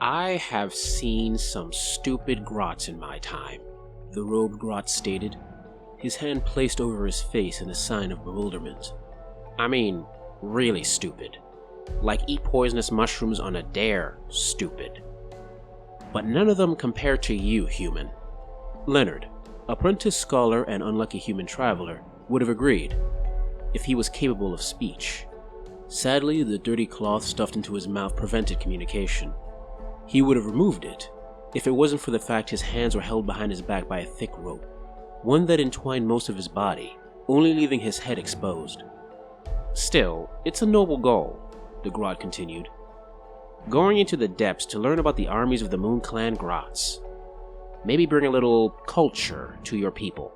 I have seen some stupid grots in my time, the robed grot stated, his hand placed over his face in a sign of bewilderment. I mean, really stupid. Like eat poisonous mushrooms on a dare, stupid. But none of them compare to you, human. Leonard, apprentice scholar and unlucky human traveler, would have agreed, if he was capable of speech. Sadly, the dirty cloth stuffed into his mouth prevented communication. He would have removed it, if it wasn't for the fact his hands were held behind his back by a thick rope, one that entwined most of his body, only leaving his head exposed. Still, it's a noble goal, the grot continued. Going into the depths to learn about the armies of the Moon Clan grots. Maybe bring a little culture to your people.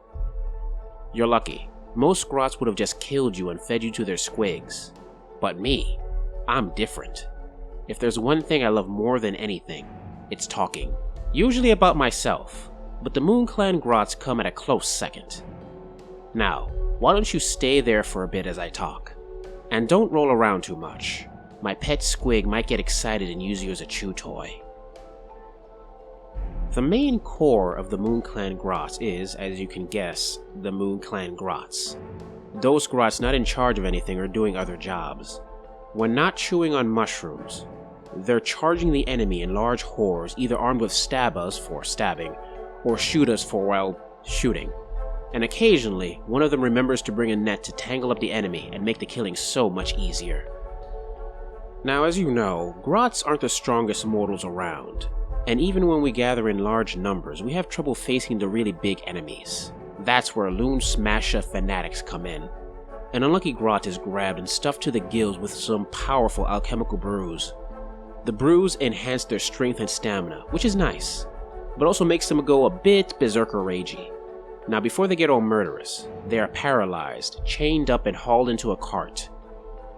You're lucky. Most grots would have just killed you and fed you to their squigs. But me, I'm different. If there's one thing I love more than anything, it's talking. Usually about myself, but the Moon Clan grots come at a close second. Now, why don't you stay there for a bit as I talk? And don't roll around too much. My pet squig might get excited and use you as a chew toy. The main core of the Moon Clan grots is, as you can guess, the Moon Clan grots. Those grots not in charge of anything or doing other jobs. When not chewing on mushrooms, they're charging the enemy in large hordes, either armed with stab-us for stabbing, or shoot-us for, well, shooting. And occasionally, one of them remembers to bring a net to tangle up the enemy and make the killing so much easier. Now, as you know, grots aren't the strongest mortals around, and even when we gather in large numbers, we have trouble facing the really big enemies. That's where Loon Smasher fanatics come in. An unlucky grot is grabbed and stuffed to the gills with some powerful alchemical brews. The brews enhance their strength and stamina, which is nice, but also makes them go a bit berserker ragey. Now before they get all murderous, they are paralyzed, chained up and hauled into a cart.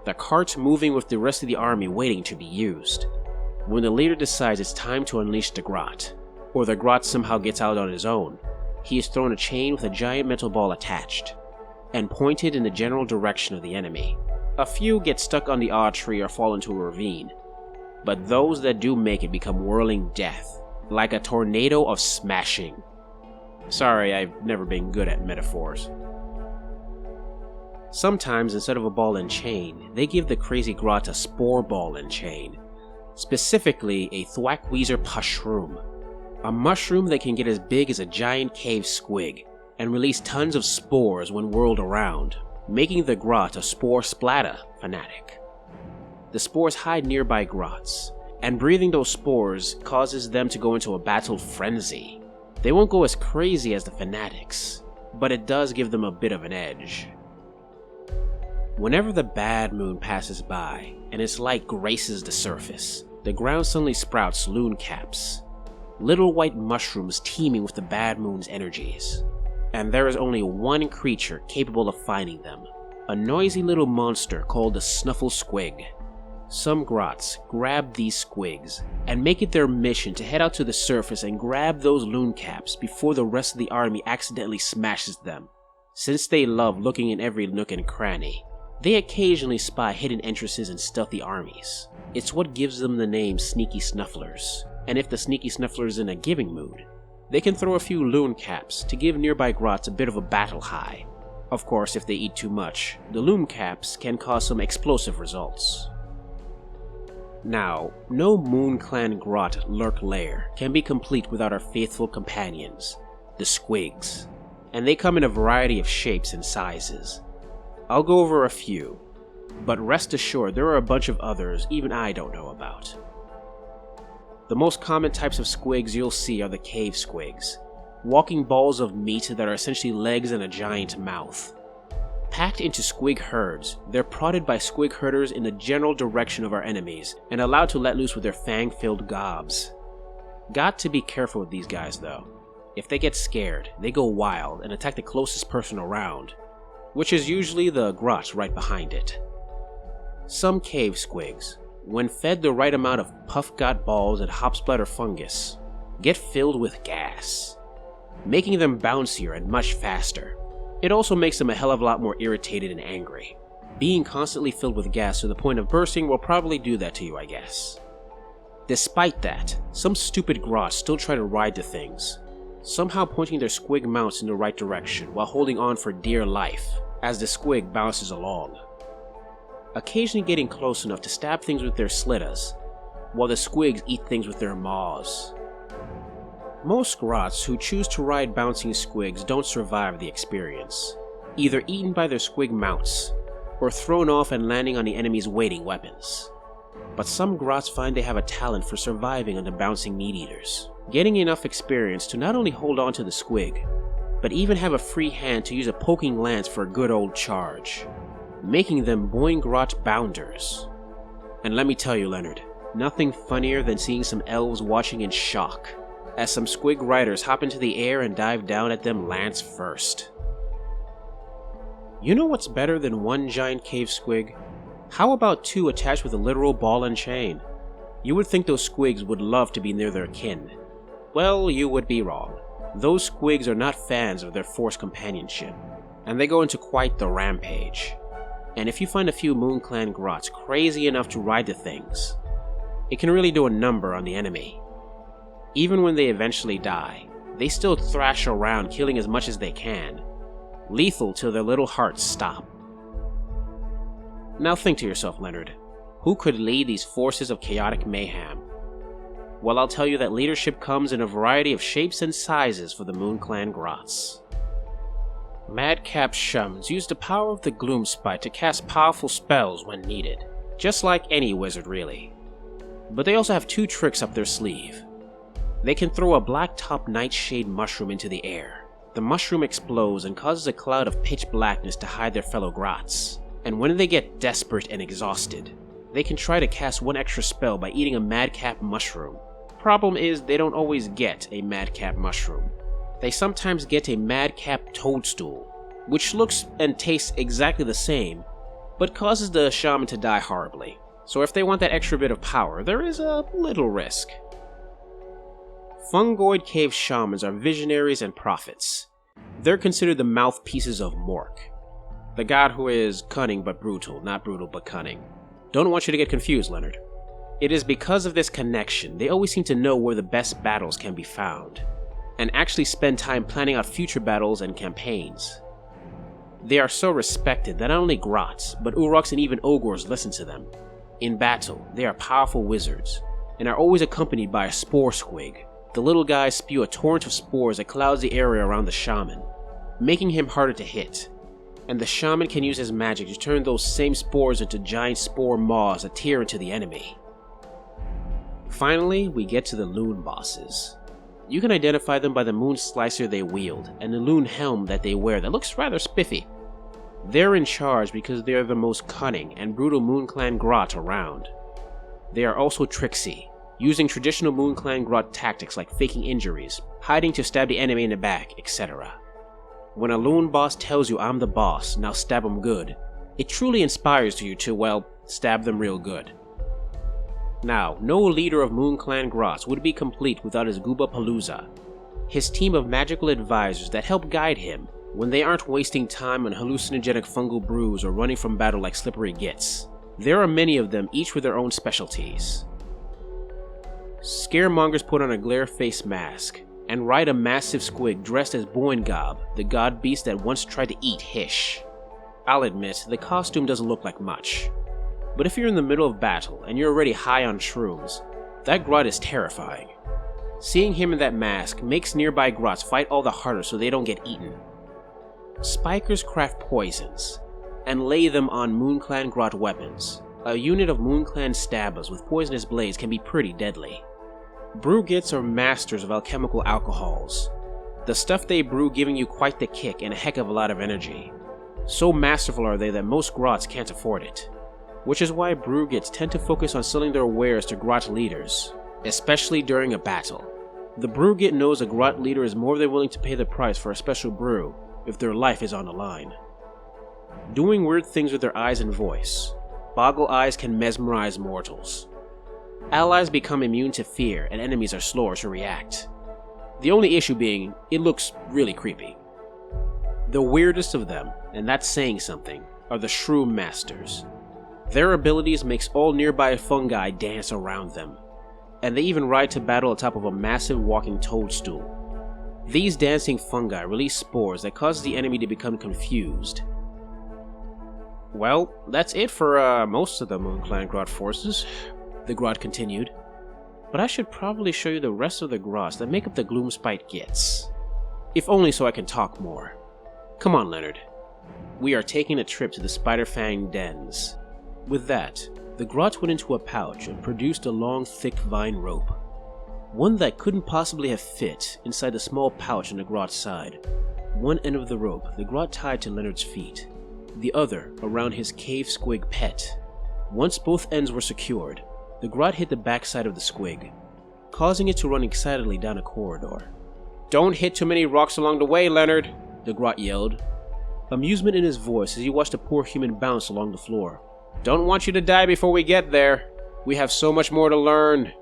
The cart moving with the rest of the army waiting to be used. When the leader decides it's time to unleash the grot, or the grot somehow gets out on his own, he is thrown a chain with a giant metal ball attached, and pointed in the general direction of the enemy. A few get stuck on the odd tree or fall into a ravine, but those that do make it become whirling death, like a tornado of smashing. Sorry, I've never been good at metaphors. Sometimes, instead of a ball and chain, they give the crazy grot a spore ball and chain, specifically a Thwackweezer Pushroom, a mushroom that can get as big as a giant cave squig, and release tons of spores when whirled around, making the grot a spore splatter fanatic. The spores hide nearby grots, and breathing those spores causes them to go into a battle frenzy. They won't go as crazy as the fanatics, but it does give them a bit of an edge. Whenever the bad moon passes by, and its light graces the surface, the ground suddenly sprouts loon caps, little white mushrooms teeming with the bad moon's energies. And there is only one creature capable of finding them, a noisy little monster called the Snuffle Squig. Some grots grab these squigs and make it their mission to head out to the surface and grab those loon caps before the rest of the army accidentally smashes them. Since they love looking in every nook and cranny, they occasionally spy hidden entrances in stealthy armies. It's what gives them the name Sneaky Snufflers, and if the Sneaky Snuffler's in a giving mood, they can throw a few loon caps to give nearby grots a bit of a battle high. Of course, if they eat too much, the loon caps can cause some explosive results. Now, no Moon Clan grot lurk lair can be complete without our faithful companions, the squigs, and they come in a variety of shapes and sizes. I'll go over a few, but rest assured there are a bunch of others even I don't know about. The most common types of squigs you'll see are the cave squigs, walking balls of meat that are essentially legs and a giant mouth. Packed into squig herds, they're prodded by squig herders in the general direction of our enemies and allowed to let loose with their fang-filled gobs. Got to be careful with these guys though. If they get scared, they go wild and attack the closest person around, which is usually the grot right behind it. Some cave squigs, when fed the right amount of puff-got balls and hop-splatter fungus, get filled with gas, making them bouncier and much faster. It also makes them a hell of a lot more irritated and angry. Being constantly filled with gas to the point of bursting will probably do that to you, I guess. Despite that, some stupid grots still try to ride the things, somehow pointing their squig mounts in the right direction while holding on for dear life as the squig bounces along, occasionally getting close enough to stab things with their slittas, while the squigs eat things with their maws. Most grots who choose to ride bouncing squigs don't survive the experience, either eaten by their squig mounts, or thrown off and landing on the enemy's waiting weapons. But some grots find they have a talent for surviving on the bouncing meat-eaters, getting enough experience to not only hold on to the squig, but even have a free hand to use a poking lance for a good old charge, making them Boing Grot bounders. And let me tell you, Leonard, nothing funnier than seeing some elves watching in shock as some squig riders hop into the air and dive down at them lance first. You know what's better than one giant cave squig? How about two attached with a literal ball and chain? You would think those squigs would love to be near their kin. Well, you would be wrong. Those squigs are not fans of their forced companionship, and they go into quite the rampage. And if you find a few MoonClan grots crazy enough to ride the things, it can really do a number on the enemy. Even when they eventually die, they still thrash around killing as much as they can, lethal till their little hearts stop. Now think to yourself, Leonard, who could lead these forces of chaotic mayhem? Well, I'll tell you that leadership comes in a variety of shapes and sizes for the MoonClan grots. Madcap Shums use the power of the Gloomspite to cast powerful spells when needed, just like any wizard really. But they also have two tricks up their sleeve. They can throw a black-top nightshade mushroom into the air. The mushroom explodes and causes a cloud of pitch blackness to hide their fellow grots. And when they get desperate and exhausted, they can try to cast one extra spell by eating a madcap mushroom. Problem is, they don't always get a madcap mushroom. They sometimes get a madcap toadstool, which looks and tastes exactly the same, but causes the shaman to die horribly. So if they want that extra bit of power, there is a little risk. Fungoid cave shamans are visionaries and prophets. They're considered the mouthpieces of Mork, the god who is cunning but brutal, not brutal but cunning. Don't want you to get confused, Leonard. It is because of this connection they always seem to know where the best battles can be found, and actually spend time planning out future battles and campaigns. They are so respected that not only grots, but Uruks and even ogres listen to them. In battle, they are powerful wizards, and are always accompanied by a spore squig. The little guys spew a torrent of spores that clouds the area around the shaman, making him harder to hit, and the shaman can use his magic to turn those same spores into giant spore maws that tear into the enemy. Finally, we get to the Loon bosses. You can identify them by the moon slicer they wield, and the loon helm that they wear that looks rather spiffy. They're in charge because they are the most cunning and brutal MoonClan grot around. They are also tricksy, using traditional MoonClan grot tactics like faking injuries, hiding to stab the enemy in the back, etc. When a loon boss tells you I'm the boss, now stab him good, it truly inspires you to, well, stab them real good. Now, no leader of MoonClan grots would be complete without his Gooba Palooza, his team of magical advisors that help guide him when they aren't wasting time on hallucinogenic fungal brews or running from battle like slippery gits. There are many of them, each with their own specialties. Scaremongers put on a glare face mask and ride a massive squig dressed as Boingob, the god beast that once tried to eat Hish. I'll admit, the costume doesn't look like much, but if you're in the middle of battle and you're already high on shrooms, that grot is terrifying. Seeing him in that mask makes nearby grots fight all the harder so they don't get eaten. Spikers craft poisons and lay them on MoonClan grot weapons. A unit of MoonClan stabbers with poisonous blades can be pretty deadly. Brewgits are masters of alchemical alcohols, the stuff they brew giving you quite the kick and a heck of a lot of energy. So masterful are they that most grots can't afford it, which is why Brewgits tend to focus on selling their wares to grot leaders, especially during a battle. The Brewgit knows a grot leader is more than willing to pay the price for a special brew if their life is on the line. Doing weird things with their eyes and voice, Boggle Eyes can mesmerize mortals. Allies become immune to fear and enemies are slower to react. The only issue being, it looks really creepy. The weirdest of them, and that's saying something, are the Shroom Masters. Their abilities makes all nearby fungi dance around them. and they even ride to battle atop of a massive walking toadstool. These dancing fungi release spores that cause the enemy to become confused. Well, that's it for most of the Moon Clan Grot forces, the Grot continued. But I should probably show you the rest of the Grots that make up the Gloomspite Gitz. If only so I can talk more. Come on, Leonard. We are taking a trip to the Spiderfang dens. With that, the Grot went into a pouch and produced a long, thick vine rope. One that couldn't possibly have fit inside the small pouch on the Grot's side. One end of the rope the Grot tied to Leonard's feet, the other around his cave squig pet. Once both ends were secured, the Grot hit the backside of the squig, causing it to run excitedly down a corridor. "Don't hit too many rocks along the way, Leonard," the Grot yelled, amusement in his voice as he watched the poor human bounce along the floor. "Don't want you to die before we get there. We have so much more to learn."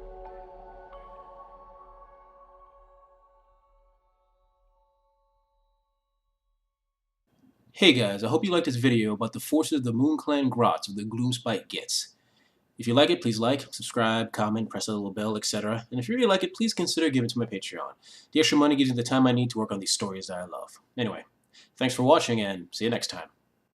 Hey guys, I hope you liked this video about the forces of the Moon Clan Grots of the Gloomspite Gitz. If you like it, please like, subscribe, comment, press the little bell, etc. And if you really like it, please consider giving to my Patreon. The extra money gives me the time I need to work on these stories that I love. Anyway, thanks for watching and see you next time.